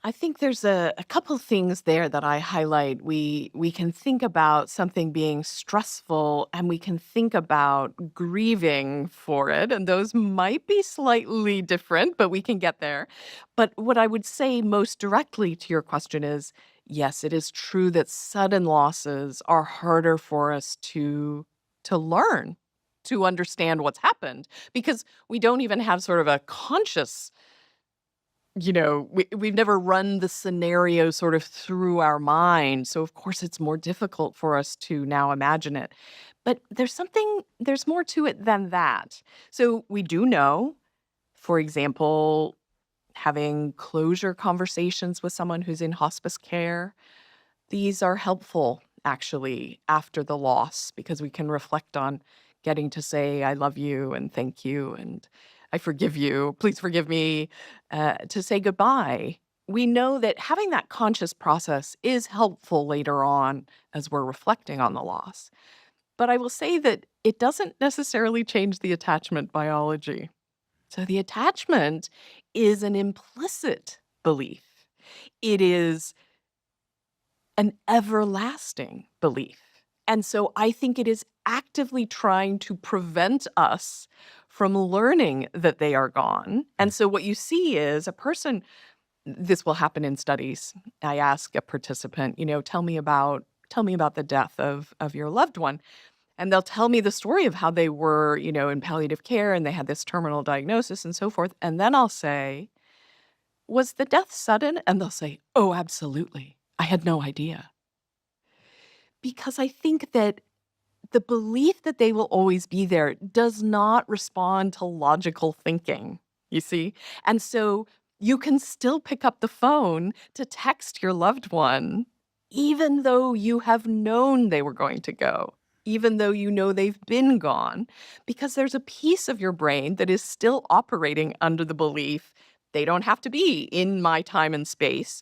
I think there's a couple things there that I highlight. We can think about something being stressful and we can think about grieving for it. And those might be slightly different, but we can get there. But what I would say most directly to your question is yes, it is true that sudden losses are harder for us to learn, to understand what's happened, because we don't even have sort of a conscious we've never run the scenario sort of through our mind, so of course it's more difficult for us to now imagine it. But there's more to it than that. So we do know, for example, having closure conversations with someone who's in hospice care, these are helpful actually after the loss because we can reflect on getting to say, I love you and thank you and I forgive you. Please forgive me to say goodbye. We know that having that conscious process is helpful later on as we're reflecting on the loss. But I will say that it doesn't necessarily change the attachment biology. So the attachment is an implicit belief. It is an everlasting belief. And so I think it is actively trying to prevent us from learning that they are gone. And so what you see is a person, this will happen in studies. I ask a participant, tell me about the death of your loved one. And they'll tell me the story of how they were, in palliative care and they had this terminal diagnosis and so forth. And then I'll say, was the death sudden? And they'll say, oh, absolutely. I had no idea. Because I think that the belief that they will always be there does not respond to logical thinking, you see? And so you can still pick up the phone to text your loved one, even though you have known they were going to go, even though you know they've been gone, because there's a piece of your brain that is still operating under the belief they don't have to be in my time and space.